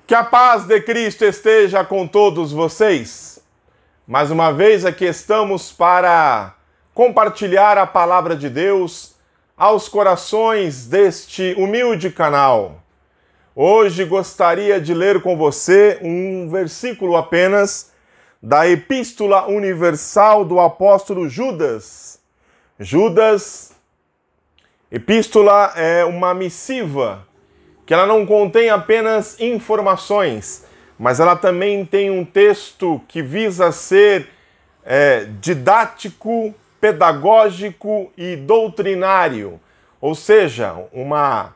Que a paz de Cristo esteja com todos vocês. Mais uma vez aqui estamos para compartilhar a palavra de Deus aos corações deste humilde canal. Hoje gostaria de ler com você um versículo apenas da Epístola Universal do apóstolo Judas. Epístola é uma missiva que ela não contém apenas informações, mas ela também tem um texto que visa ser didático, pedagógico e doutrinário. Ou seja, uma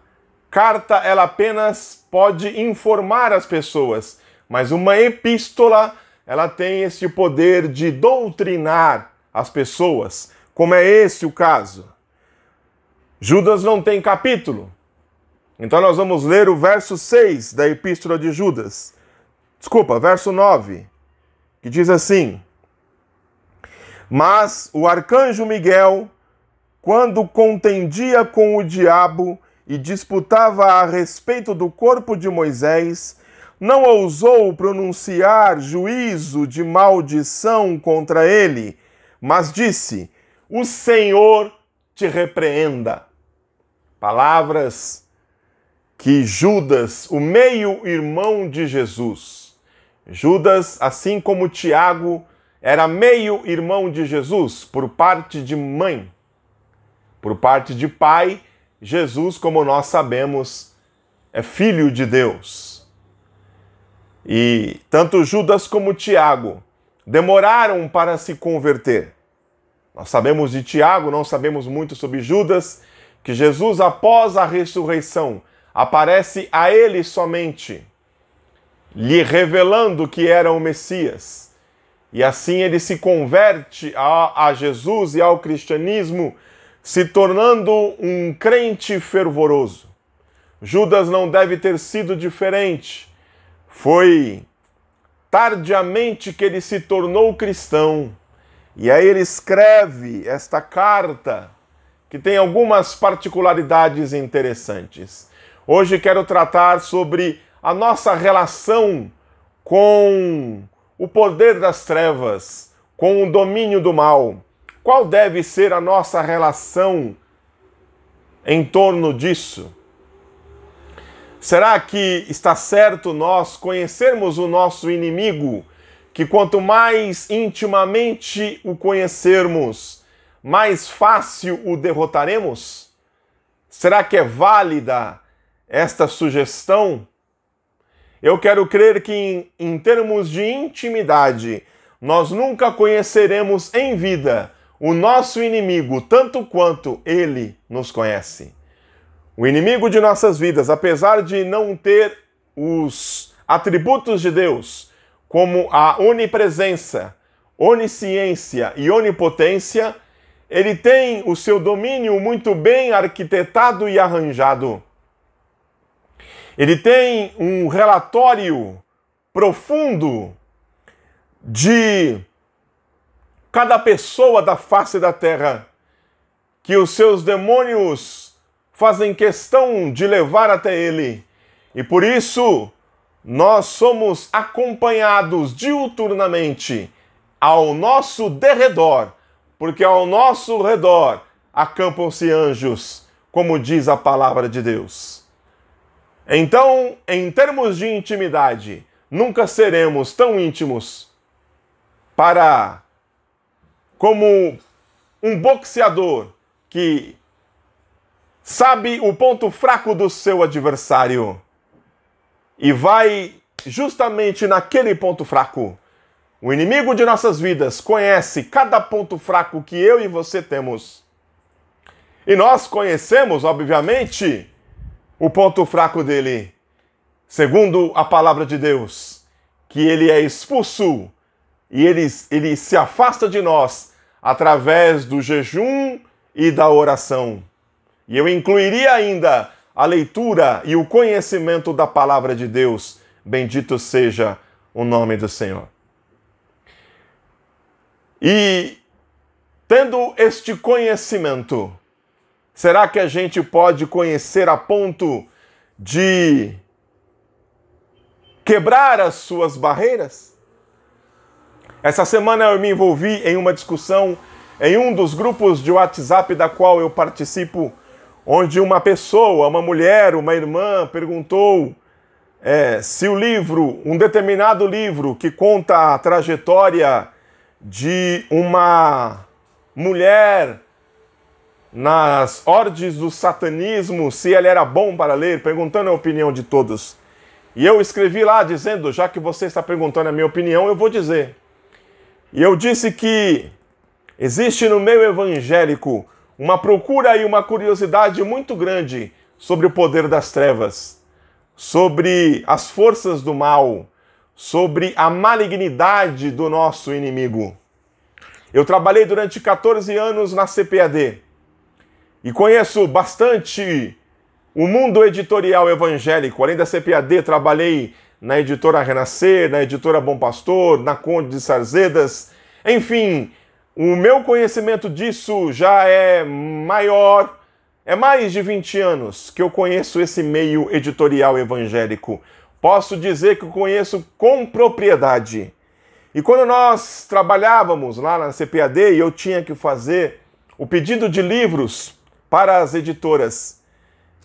carta ela apenas pode informar as pessoas, mas uma epístola ela tem esse poder de doutrinar as pessoas, como é esse o caso. Judas não tem capítulo. Então nós vamos ler o verso 6 da Epístola de Judas. Verso 9, que diz assim: Mas o arcanjo Miguel, quando contendia com o diabo e disputava a respeito do corpo de Moisés, não ousou pronunciar juízo de maldição contra ele, mas disse: O Senhor te repreenda. Palavras que Judas, o meio-irmão de Jesus, Judas, assim como Tiago, era meio-irmão de Jesus por parte de mãe. Por parte de pai, Jesus, como nós sabemos, é filho de Deus. E tanto Judas como Tiago demoraram para se converter. Nós sabemos de Tiago, não sabemos muito sobre Judas, que Jesus, após a ressurreição, aparece a ele somente, lhe revelando que era o Messias. E assim ele se converte a Jesus e ao cristianismo, se tornando um crente fervoroso. Judas não deve ter sido diferente. Foi tardiamente que ele se tornou cristão. E aí ele escreve esta carta, que tem algumas particularidades interessantes. Hoje quero tratar sobre a nossa relação com o poder das trevas, com o domínio do mal. Qual deve ser a nossa relação em torno disso? Será que está certo nós conhecermos o nosso inimigo, que quanto mais intimamente o conhecermos, mais fácil o derrotaremos? Será que é válida esta sugestão? Eu quero crer que em termos de intimidade, nós nunca conheceremos em vida o nosso inimigo tanto quanto ele nos conhece. O inimigo de nossas vidas, apesar de não ter os atributos de Deus, como a onipresença, onisciência e onipotência, ele tem o seu domínio muito bem arquitetado e arranjado. Ele tem um relatório profundo de cada pessoa da face da terra, que os seus demônios fazem questão de levar até ele. E por isso, nós somos acompanhados diuturnamente ao nosso derredor, porque ao nosso redor acampam-se anjos, como diz a palavra de Deus. Então, em termos de intimidade, nunca seremos tão íntimos como um boxeador que sabe o ponto fraco do seu adversário e vai justamente naquele ponto fraco. O inimigo de nossas vidas conhece cada ponto fraco que eu e você temos. E nós conhecemos, obviamente, o ponto fraco dele, segundo a palavra de Deus, que ele é expulso e ele se afasta de nós através do jejum e da oração. E eu incluiria ainda a leitura e o conhecimento da palavra de Deus. Bendito seja o nome do Senhor. E tendo este conhecimento, será que a gente pode conhecer a ponto de quebrar as suas barreiras? Essa semana eu me envolvi em uma discussão em um dos grupos de WhatsApp da qual eu participo, onde uma pessoa, uma mulher, uma irmã, perguntou se o livro, um determinado livro que conta a trajetória de uma mulher nas ordes do satanismo, se ele era bom para ler, perguntando a opinião de todos. E eu escrevi lá dizendo, já que você está perguntando a minha opinião, eu vou dizer. E eu disse que existe no meio evangélico uma procura e uma curiosidade muito grande sobre o poder das trevas, sobre as forças do mal, sobre a malignidade do nosso inimigo. Eu trabalhei durante 14 anos na CPAD e conheço bastante o mundo editorial evangélico. Além da CPAD, trabalhei na editora Renascer, na editora Bom Pastor, na Conde de Sarzedas. Enfim, o meu conhecimento disso já é maior. É mais de 20 anos que eu conheço esse meio editorial evangélico. Posso dizer que eu conheço com propriedade. E quando nós trabalhávamos lá na CPAD e eu tinha que fazer o pedido de livros para as editoras,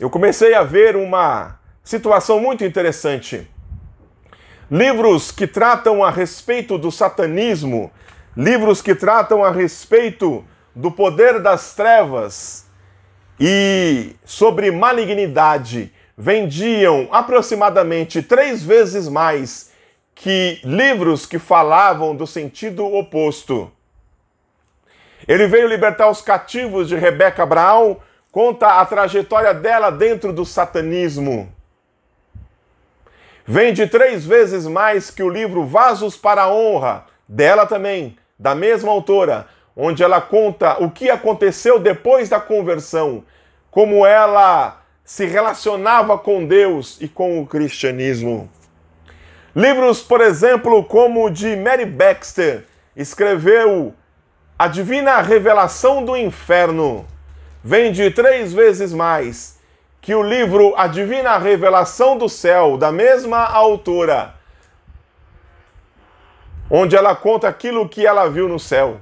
eu comecei a ver uma situação muito interessante. Livros que tratam a respeito do satanismo, livros que tratam a respeito do poder das trevas e sobre malignidade, vendiam aproximadamente 3 vezes mais que livros que falavam do sentido oposto. Ele veio libertar os cativos de Rebeca Brown, conta a trajetória dela dentro do satanismo. Vende 3 vezes mais que o livro Vasos para a Honra, dela também, da mesma autora, onde ela conta o que aconteceu depois da conversão, como ela se relacionava com Deus e com o cristianismo. Livros, por exemplo, como o de Mary Baxter, escreveu A Divina Revelação do Inferno, vende 3 vezes mais que o livro A Divina Revelação do Céu, da mesma autora, onde ela conta aquilo que ela viu no céu.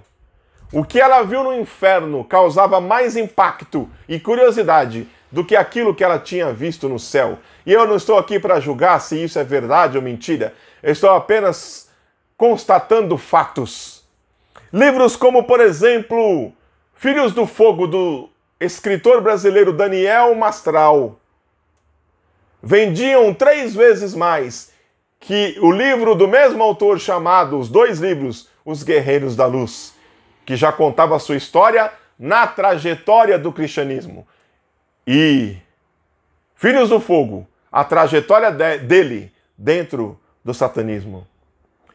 O que ela viu no inferno causava mais impacto e curiosidade do que aquilo que ela tinha visto no céu. E eu não estou aqui para julgar se isso é verdade ou mentira. Eu estou apenas constatando fatos. Livros como, por exemplo, Filhos do Fogo, do escritor brasileiro Daniel Mastral, vendiam 3 vezes mais que o livro do mesmo autor chamado, os 2 livros, Os Guerreiros da Luz, que já contava a sua história na trajetória do cristianismo. E Filhos do Fogo, a trajetória dele dentro do satanismo.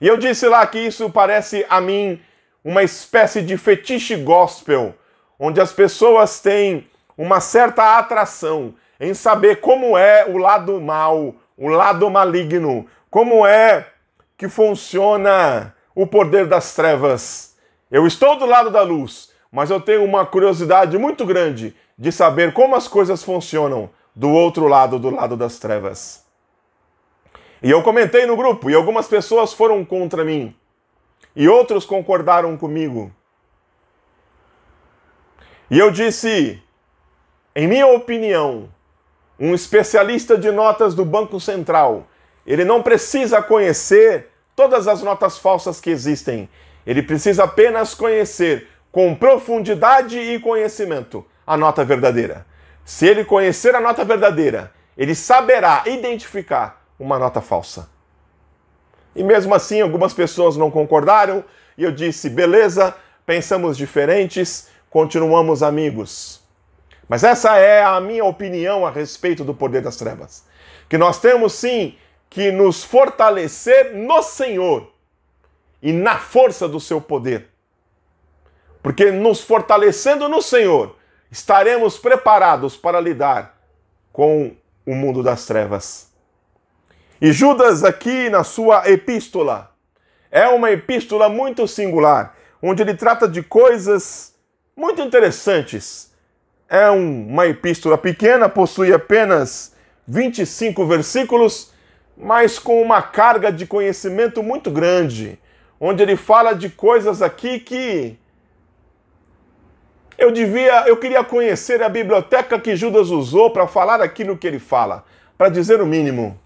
E eu disse lá que isso parece a mim uma espécie de fetiche gospel, onde as pessoas têm uma certa atração em saber como é o lado mal, o lado maligno, como é que funciona o poder das trevas. Eu estou do lado da luz, mas eu tenho uma curiosidade muito grande de saber como as coisas funcionam do outro lado, do lado das trevas. E eu comentei no grupo, e algumas pessoas foram contra mim, e outros concordaram comigo. E eu disse, em minha opinião, um especialista de notas do Banco Central, ele não precisa conhecer todas as notas falsas que existem. Ele precisa apenas conhecer com profundidade e conhecimento a nota verdadeira. Se ele conhecer a nota verdadeira, ele saberá identificar uma nota falsa. E mesmo assim, algumas pessoas não concordaram, e eu disse, beleza, pensamos diferentes, continuamos amigos. Mas essa é a minha opinião a respeito do poder das trevas. Que nós temos sim que nos fortalecer no Senhor e na força do seu poder. Porque nos fortalecendo no Senhor, estaremos preparados para lidar com o mundo das trevas. E Judas aqui na sua epístola, é uma epístola muito singular, onde ele trata de coisas muito interessantes. É uma epístola pequena, possui apenas 25 versículos, mas com uma carga de conhecimento muito grande, onde ele fala de coisas aqui que eu queria conhecer a biblioteca que Judas usou para falar aquilo que ele fala, para dizer o mínimo.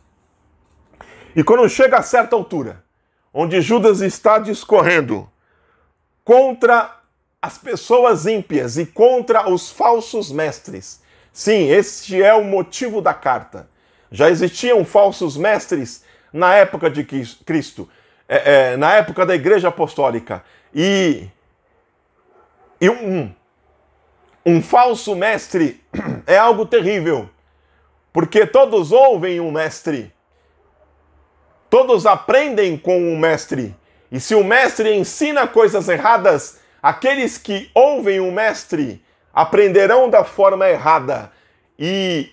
E quando chega a certa altura, onde Judas está discorrendo contra as pessoas ímpias e contra os falsos mestres. Sim, este é o motivo da carta. Já existiam falsos mestres na época de Cristo, na época da Igreja Apostólica. E um falso mestre é algo terrível, porque todos ouvem um mestre, todos aprendem com um mestre. E se o mestre ensina coisas erradas, aqueles que ouvem o mestre aprenderão da forma errada e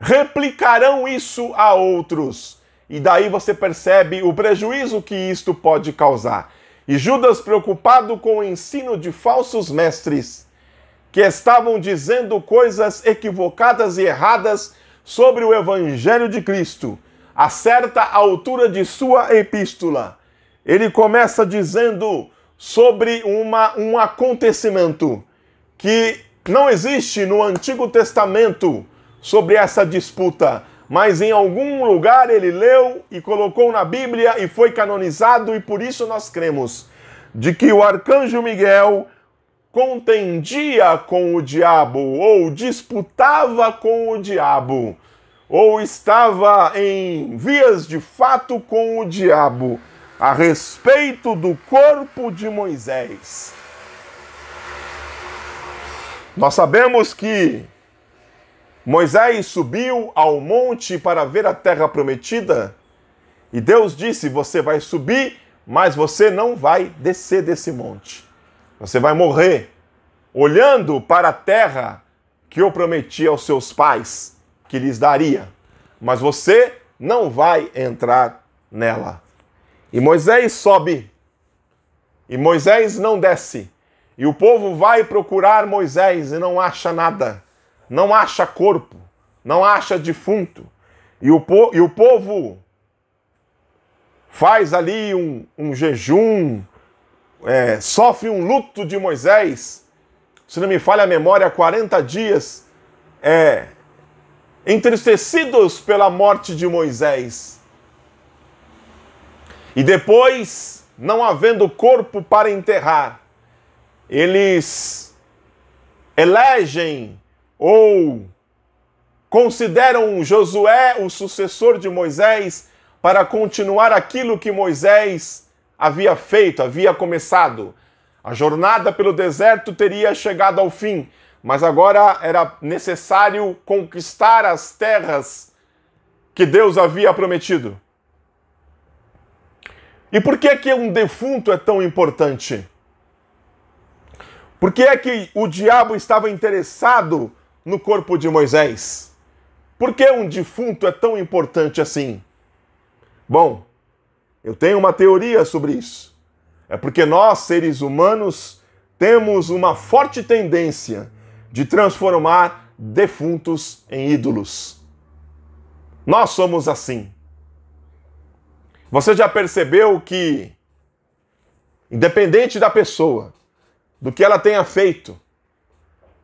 replicarão isso a outros. E daí você percebe o prejuízo que isto pode causar. E Judas, preocupado com o ensino de falsos mestres, que estavam dizendo coisas equivocadas e erradas sobre o Evangelho de Cristo, a certa altura de sua epístola, ele começa dizendo sobre um acontecimento que não existe no Antigo Testamento sobre essa disputa, mas em algum lugar ele leu e colocou na Bíblia e foi canonizado, e por isso nós cremos de que o arcanjo Miguel contendia com o diabo, ou disputava com o diabo, ou estava em vias de fato com o diabo, a respeito do corpo de Moisés. Nós sabemos que Moisés subiu ao monte para ver a terra prometida, e Deus disse: você vai subir, mas você não vai descer desse monte. Você vai morrer olhando para a terra que eu prometi aos seus pais, que lhes daria. Mas você não vai entrar nela. E Moisés sobe. E Moisés não desce. E o povo vai procurar Moisés e não acha nada. Não acha corpo. Não acha defunto. E o povo faz ali um jejum, sofre um luto de Moisés. Se não me falha a memória, 40 dias entristecidos pela morte de Moisés. E depois, não havendo corpo para enterrar, eles elegem ou consideram Josué o sucessor de Moisés para continuar aquilo que Moisés havia feito, havia começado. A jornada pelo deserto teria chegado ao fim, mas agora era necessário conquistar as terras que Deus havia prometido. E por que que um defunto é tão importante? Por que é que o diabo estava interessado no corpo de Moisés? Por que um defunto é tão importante assim? Bom, eu tenho uma teoria sobre isso. É porque nós, seres humanos, temos uma forte tendência de transformar defuntos em ídolos. Nós somos assim. Você já percebeu que, independente da pessoa, do que ela tenha feito,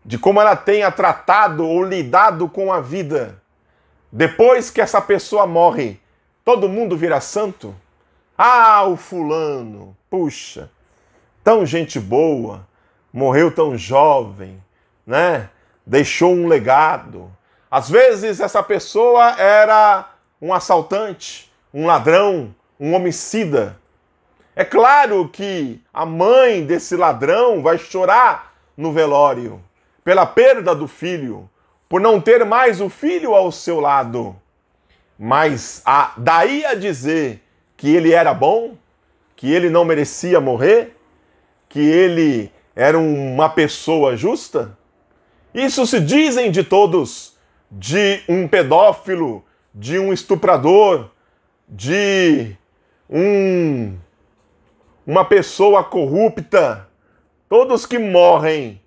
de como ela tenha tratado ou lidado com a vida, depois que essa pessoa morre, todo mundo vira santo? Ah, o fulano, puxa, tão gente boa, morreu tão jovem, né? Deixou um legado. Às vezes essa pessoa era um assaltante, um ladrão, um homicida. É claro que a mãe desse ladrão vai chorar no velório pela perda do filho, por não ter mais o filho ao seu lado. Mas daí a dizer que ele era bom, que ele não merecia morrer, que ele era uma pessoa justa? Isso se dizem de todos, de um pedófilo, de um estuprador, de uma pessoa corrupta. Todos que morrem,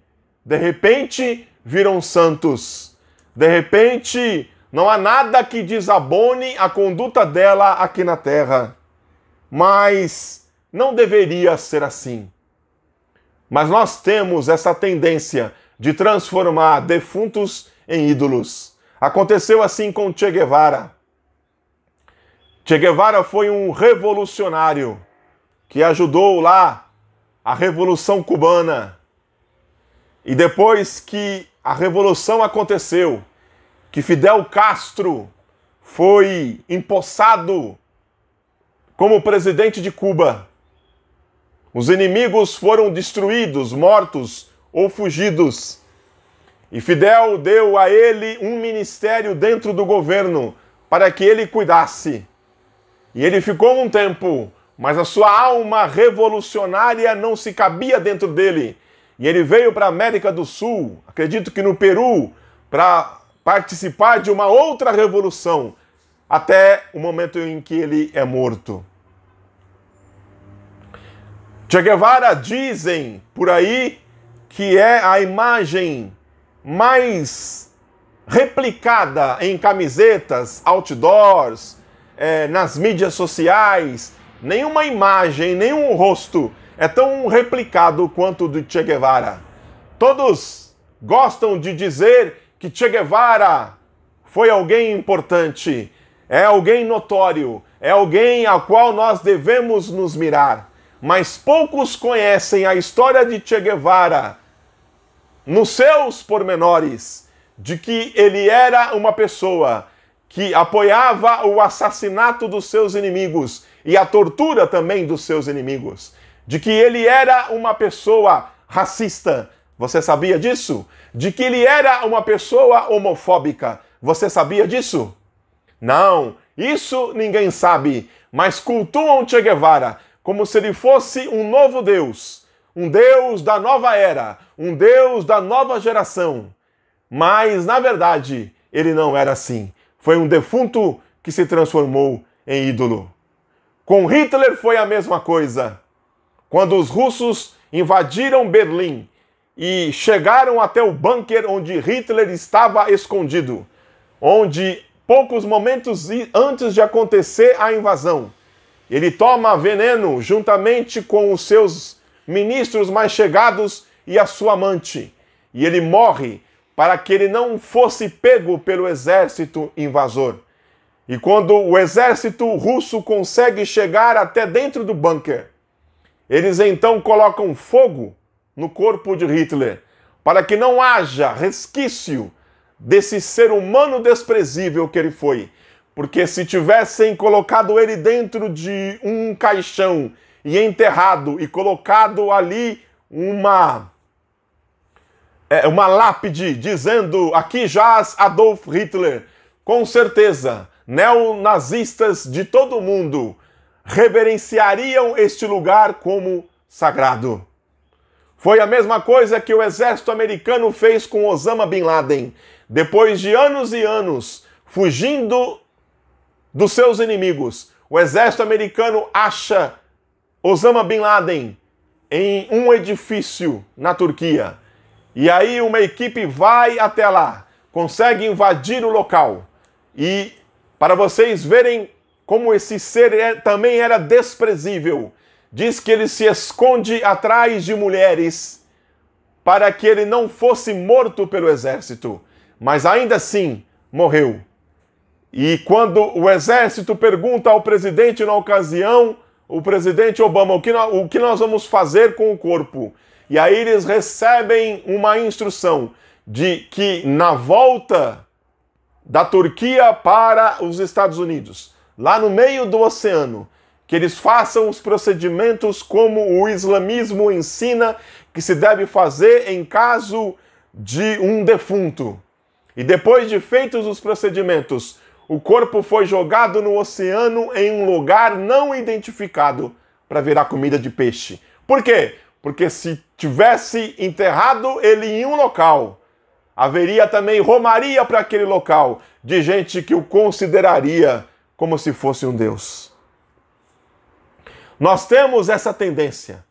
de repente viram santos. De repente Não há nada que desabone a conduta dela aqui na terra. Mas não deveria ser assim. Mas nós temos essa tendência de transformar defuntos em ídolos. Aconteceu assim com Che Guevara. Che Guevara foi um revolucionário que ajudou lá a Revolução Cubana. E depois que a revolução aconteceu, que Fidel Castro foi empossado como presidente de Cuba, os inimigos foram destruídos, mortos ou fugidos. E Fidel deu a ele um ministério dentro do governo para que ele cuidasse. E ele ficou um tempo, mas a sua alma revolucionária não se cabia dentro dele. E ele veio para a América do Sul, acredito que no Peru, para participar de uma outra revolução, até o momento em que ele é morto. Che Guevara, dizem por aí, que é a imagem mais replicada em camisetas, outdoors, nas mídias sociais. Nenhuma imagem, nenhum rosto é tão replicado quanto o do Che Guevara. Todos gostam de dizer que Che Guevara foi alguém importante, é alguém notório, é alguém ao qual nós devemos nos mirar. Mas poucos conhecem a história de Che Guevara nos seus pormenores, de que ele era uma pessoa que apoiava o assassinato dos seus inimigos e a tortura também dos seus inimigos, de que ele era uma pessoa racista. Você sabia disso? De que ele era uma pessoa homofóbica. Você sabia disso? Não, isso ninguém sabe, mas cultuam Che Guevara como se ele fosse um novo Deus, um Deus da nova era, um Deus da nova geração. Mas, na verdade, ele não era assim. Foi um defunto que se transformou em ídolo. Com Hitler foi a mesma coisa. Quando os russos invadiram Berlim e chegaram até o bunker onde Hitler estava escondido, onde poucos momentos antes de acontecer a invasão, ele toma veneno juntamente com os seus ministros mais chegados e a sua amante. E ele morre para que ele não fosse pego pelo exército invasor. E quando o exército russo consegue chegar até dentro do bunker, eles então colocam fogo no corpo de Hitler, para que não haja resquício desse ser humano desprezível que ele foi. Porque se tivessem colocado ele dentro de um caixão e enterrado e colocado ali uma lápide dizendo aqui jaz Adolf Hitler, com certeza neonazistas de todo o mundo reverenciariam este lugar como sagrado. Foi a mesma coisa que o exército americano fez com Osama Bin Laden. Depois de anos e anos fugindo dos seus inimigos, o exército americano acha Osama Bin Laden em um edifício na Turquia. E aí uma equipe vai até lá, consegue invadir o local. E para vocês verem como esse ser também era desprezível, diz que ele se esconde atrás de mulheres para que ele não fosse morto pelo exército. Mas ainda assim morreu. E quando o exército pergunta ao presidente na ocasião, o presidente Obama, o que nós vamos fazer com o corpo? E aí eles recebem uma instrução de que na volta da Turquia para os Estados Unidos, lá no meio do oceano, que eles façam os procedimentos como o islamismo ensina que se deve fazer em caso de um defunto. E depois de feitos os procedimentos, o corpo foi jogado no oceano em um lugar não identificado para virar comida de peixe. Por quê? Porque se tivesse enterrado ele em um local, haveria também romaria para aquele local de gente que o consideraria como se fosse um deus. Nós temos essa tendência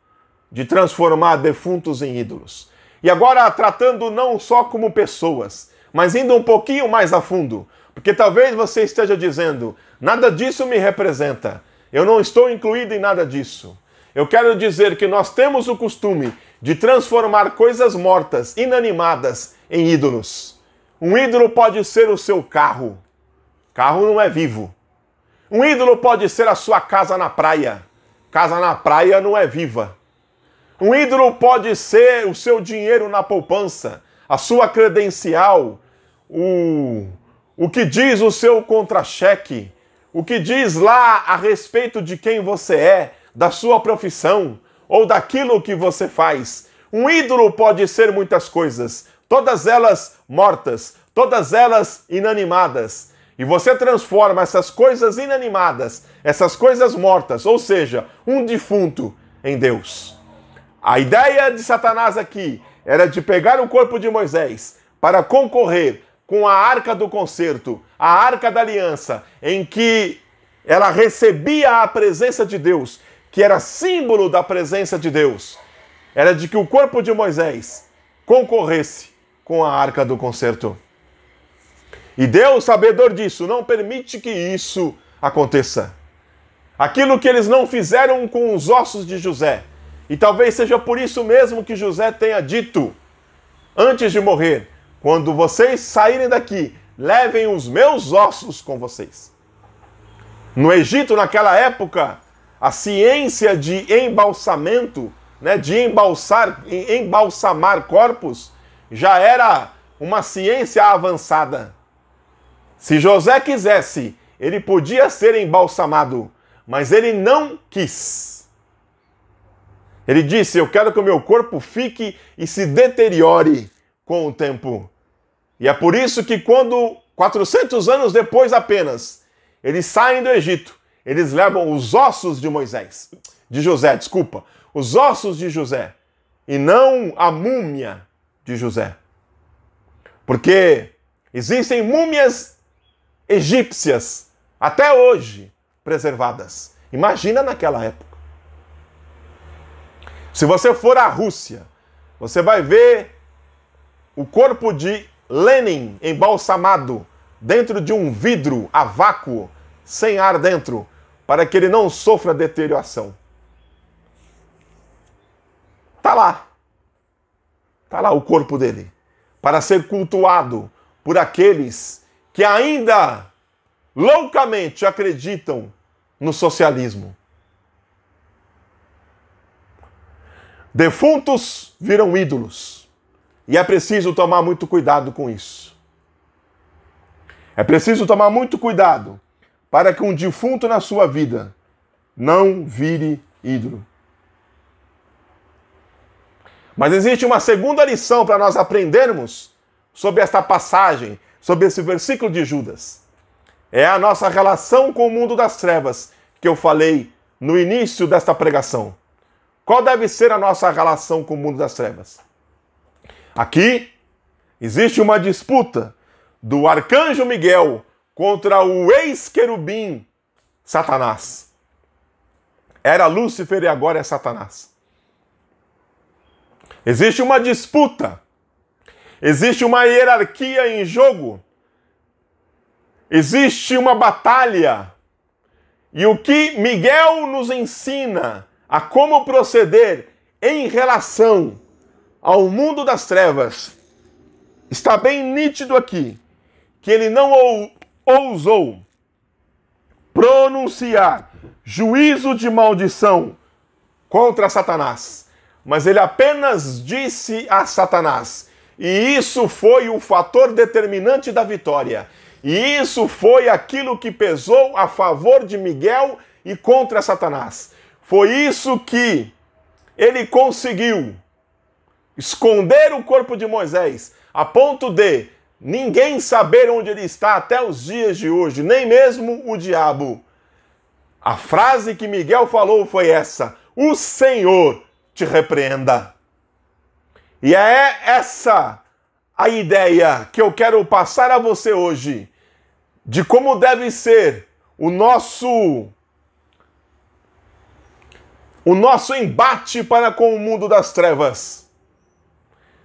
de transformar defuntos em ídolos. E agora tratando não só como pessoas, mas indo um pouquinho mais a fundo, Porque talvez você esteja dizendo, nada disso me representa. Eu não estou incluído em nada disso. Eu quero dizer que nós temos o costume de transformar coisas mortas, inanimadas, em ídolos. Um ídolo pode ser o seu carro. Carro não é vivo. Um ídolo pode ser a sua casa na praia. Casa na praia não é viva. Um ídolo pode ser o seu dinheiro na poupança, a sua credencial, o que diz o seu contra-cheque, o que diz lá a respeito de quem você é, da sua profissão ou daquilo que você faz. Um ídolo pode ser muitas coisas, todas elas mortas, todas elas inanimadas. E você transforma essas coisas inanimadas, essas coisas mortas, ou seja, um defunto, em Deus. A ideia de Satanás aqui era de pegar o corpo de Moisés para concorrer com a Arca do Concerto, a Arca da Aliança, em que ela recebia a presença de Deus, que era símbolo da presença de Deus. Era de que o corpo de Moisés concorresse com a Arca do Concerto. E Deus, sabedor disso, não permite que isso aconteça. Aquilo que eles não fizeram com os ossos de José, e talvez seja por isso mesmo que José tenha dito, antes de morrer, quando vocês saírem daqui, levem os meus ossos com vocês. No Egito, naquela época, a ciência de embalsamento, de embalsamar corpos, já era uma ciência avançada. Se José quisesse, ele podia ser embalsamado, mas ele não quis. Ele disse, eu quero que o meu corpo fique e se deteriore com o tempo. E é por isso que quando, 400 anos depois apenas, eles saem do Egito, eles levam os ossos de José, os ossos de José, e não a múmia de José. Porque existem múmias egípcias, até hoje, preservadas. Imagina naquela época. Se você for à Rússia, você vai ver o corpo de Lenin embalsamado dentro de um vidro a vácuo, sem ar dentro, para que ele não sofra deterioração. Está lá. Está lá o corpo dele, para ser cultuado por aqueles que ainda loucamente acreditam no socialismo. Defuntos viram ídolos. E é preciso tomar muito cuidado com isso. É preciso tomar muito cuidado para que um defunto na sua vida não vire ídolo. Mas existe uma segunda lição para nós aprendermos sobre esta passagem, sobre esse versículo de Judas. É a nossa relação com o mundo das trevas, que eu falei no início desta pregação. Qual deve ser a nossa relação com o mundo das trevas? Aqui existe uma disputa do arcanjo Miguel contra o ex-querubim Satanás. Era Lúcifer e agora é Satanás. Existe uma disputa. Existe uma hierarquia em jogo. Existe uma batalha. E o que Miguel nos ensina a como proceder em relação ao mundo das trevas, está bem nítido aqui, que ele não ousou pronunciar juízo de maldição contra Satanás, mas ele apenas disse a Satanás, e isso foi o fator determinante da vitória, e isso foi aquilo que pesou a favor de Miguel e contra Satanás. Foi isso que ele conseguiu esconder o corpo de Moisés, a ponto de ninguém saber onde ele está até os dias de hoje, nem mesmo o diabo. A frase que Miguel falou foi essa: o Senhor te repreenda. E é essa a ideia que eu quero passar a você hoje, de como deve ser o nosso embate para com o mundo das trevas.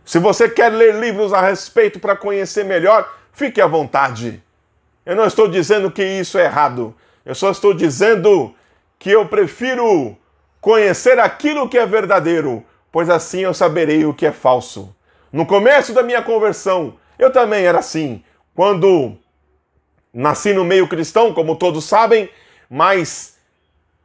Se você quer ler livros a respeito para conhecer melhor, fique à vontade. Eu não estou dizendo que isso é errado. Eu só estou dizendo que eu prefiro conhecer aquilo que é verdadeiro, pois assim eu saberei o que é falso. No começo da minha conversão, eu também era assim. Quando nasci no meio cristão, como todos sabem, mas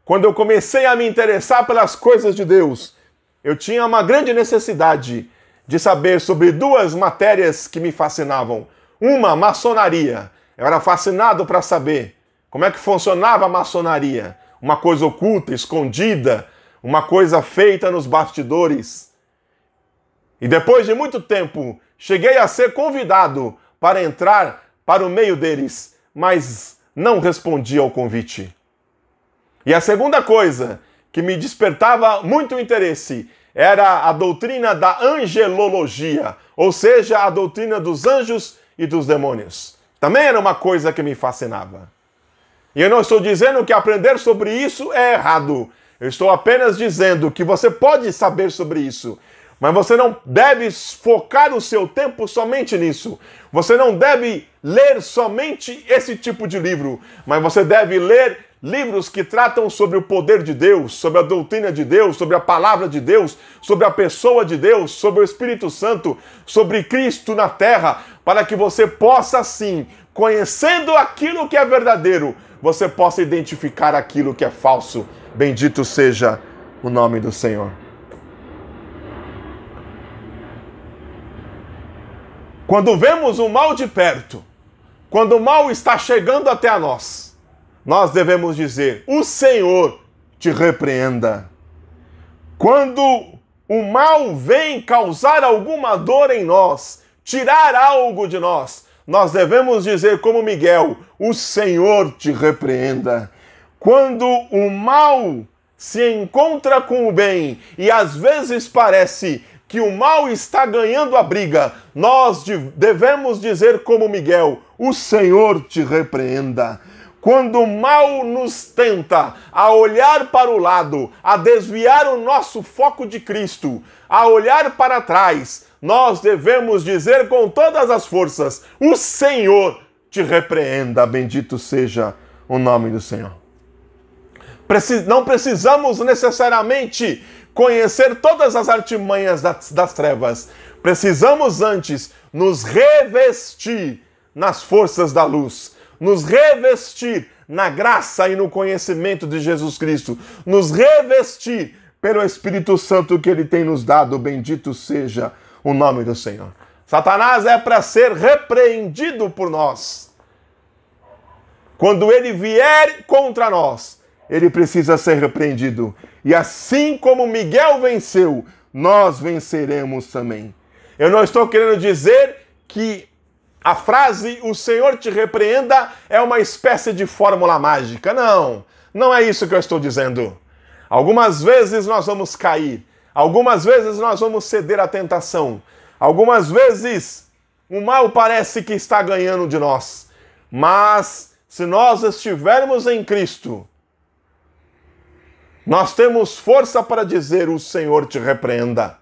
quando eu comecei a me interessar pelas coisas de Deus, eu tinha uma grande necessidade de saber sobre duas matérias que me fascinavam. Uma, maçonaria. Eu era fascinado para saber como é que funcionava a maçonaria. Uma coisa oculta, escondida, uma coisa feita nos bastidores. E depois de muito tempo, cheguei a ser convidado para entrar para o meio deles, mas não respondi ao convite. E a segunda coisa que me despertava muito interesse era a doutrina da angelologia, ou seja, a doutrina dos anjos e dos demônios. Também era uma coisa que me fascinava. E eu não estou dizendo que aprender sobre isso é errado. Eu estou apenas dizendo que você pode saber sobre isso, mas você não deve focar o seu tempo somente nisso. Você não deve ler somente esse tipo de livro, mas você deve ler livros que tratam sobre o poder de Deus, sobre a doutrina de Deus, sobre a palavra de Deus, sobre a pessoa de Deus, sobre o Espírito Santo, sobre Cristo na terra, para que você possa, sim, conhecendo aquilo que é verdadeiro, você possa identificar aquilo que é falso. Bendito seja o nome do Senhor. Quando vemos o mal de perto, quando o mal está chegando até nós, nós devemos dizer: o Senhor te repreenda. Quando o mal vem causar alguma dor em nós, tirar algo de nós, nós devemos dizer como Miguel: o Senhor te repreenda. Quando o mal se encontra com o bem e às vezes parece que o mal está ganhando a briga, nós devemos dizer como Miguel: o Senhor te repreenda. Quando o mal nos tenta a olhar para o lado, a desviar o nosso foco de Cristo, a olhar para trás, nós devemos dizer com todas as forças: o Senhor te repreenda. Bendito seja o nome do Senhor. Não precisamos necessariamente conhecer todas as artimanhas das trevas. Precisamos antes nos revestir nas forças da luz, nos revestir na graça e no conhecimento de Jesus Cristo, nos revestir pelo Espírito Santo que Ele tem nos dado. Bendito seja o nome do Senhor. Satanás é para ser repreendido por nós. Quando ele vier contra nós, ele precisa ser repreendido. E assim como Miguel venceu, nós venceremos também. Eu não estou querendo dizer que a frase "o Senhor te repreenda" é uma espécie de fórmula mágica. Não, não é isso que eu estou dizendo. Algumas vezes nós vamos cair. Algumas vezes nós vamos ceder à tentação. Algumas vezes o mal parece que está ganhando de nós. Mas se nós estivermos em Cristo, nós temos força para dizer: o Senhor te repreenda.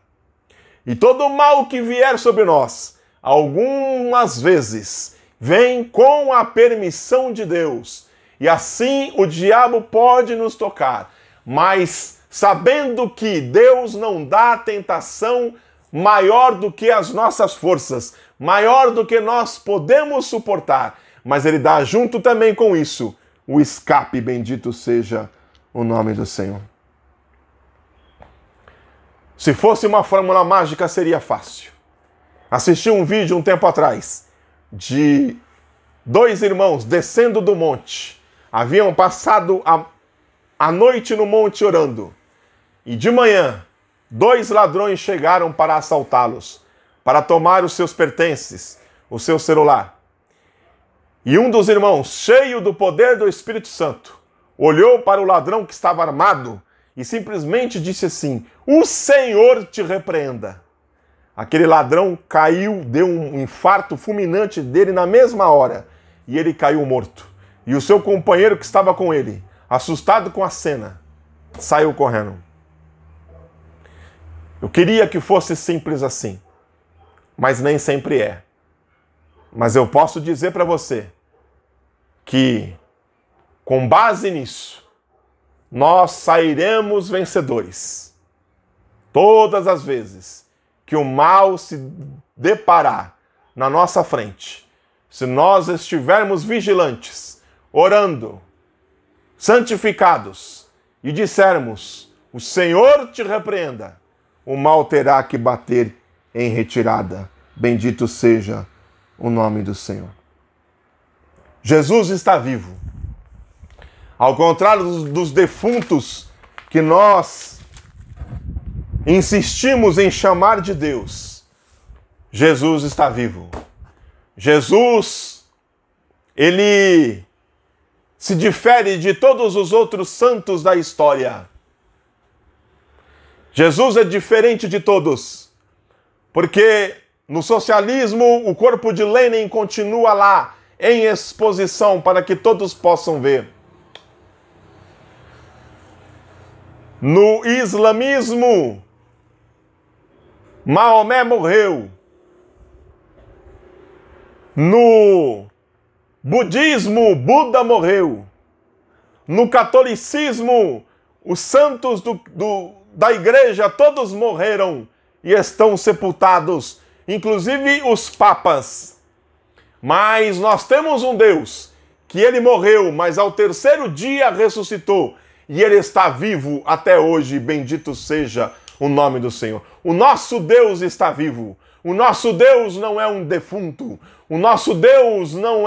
E todo mal que vier sobre nós, algumas vezes, vem com a permissão de Deus. E assim o diabo pode nos tocar. Mas sabendo que Deus não dá tentação maior do que as nossas forças, maior do que nós podemos suportar. Mas Ele dá junto também com isso o escape. Bendito seja o nome do Senhor. Se fosse uma fórmula mágica, seria fácil. Assisti um vídeo um tempo atrás de dois irmãos descendo do monte. Haviam passado a noite no monte orando. E de manhã, dois ladrões chegaram para assaltá-los, para tomar os seus pertences, o seu celular. E um dos irmãos, cheio do poder do Espírito Santo, olhou para o ladrão que estava armado e simplesmente disse assim: o Senhor te repreenda. Aquele ladrão caiu, deu um infarto fulminante dele na mesma hora, e ele caiu morto. E o seu companheiro que estava com ele, assustado com a cena, saiu correndo. Eu queria que fosse simples assim, mas nem sempre é. Mas eu posso dizer para você que, com base nisso, nós sairemos vencedores. Todas as vezes que o mal se deparar na nossa frente, se nós estivermos vigilantes, orando, santificados, e dissermos, o Senhor te repreenda, o mal terá que bater em retirada. Bendito seja o nome do Senhor. Jesus está vivo. Ao contrário dos defuntos que nós insistimos em chamar de Deus, Jesus está vivo. Jesus, ele se difere de todos os outros santos da história. Jesus é diferente de todos, porque no socialismo o corpo de Lenin continua lá em exposição para que todos possam ver. No islamismo, Maomé morreu. No budismo, Buda morreu. No catolicismo, os santos da igreja todos morreram e estão sepultados, inclusive os papas. Mas nós temos um Deus que ele morreu, mas ao terceiro dia ressuscitou e ele está vivo até hoje. Bendito seja o nome do Senhor. O nosso Deus está vivo. O nosso Deus não é um defunto. O nosso Deus não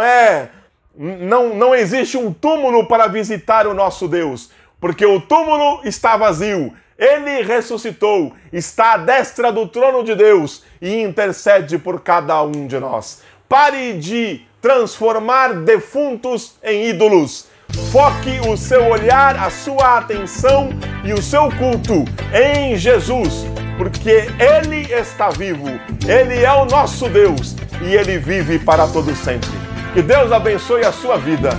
existe um túmulo para visitar o nosso Deus, porque o túmulo está vazio. Ele ressuscitou, está à destra do trono de Deus e intercede por cada um de nós. Pare de transformar defuntos em ídolos. Foque o seu olhar, a sua atenção e o seu culto em Jesus, porque Ele está vivo, Ele é o nosso Deus e Ele vive para todo sempre. Que Deus abençoe a sua vida,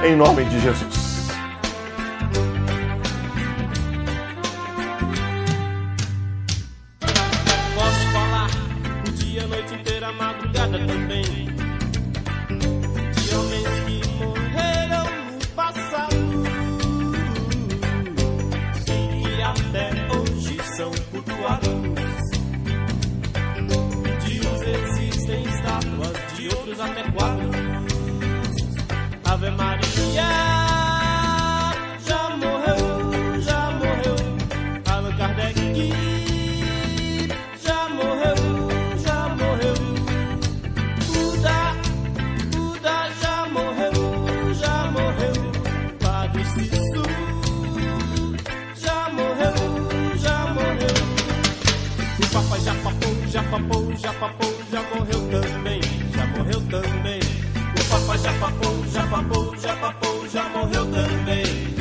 em nome de Jesus. Posso falar o dia, a noite inteira, a madrugada também, de homens que morreram no passado e até hoje são cultuados. De uns existem estátuas, de outros até quadros. Ave Maria, já morreu, já morreu. Allan Kardec, já morreu, já morreu. Buda já morreu, já morreu. Padre Cisu, já morreu, já morreu. O Papa já papou, já papou, já papou, já morreu também, já morreu também. O Papa já papou, já papou, já papou, já morreu também.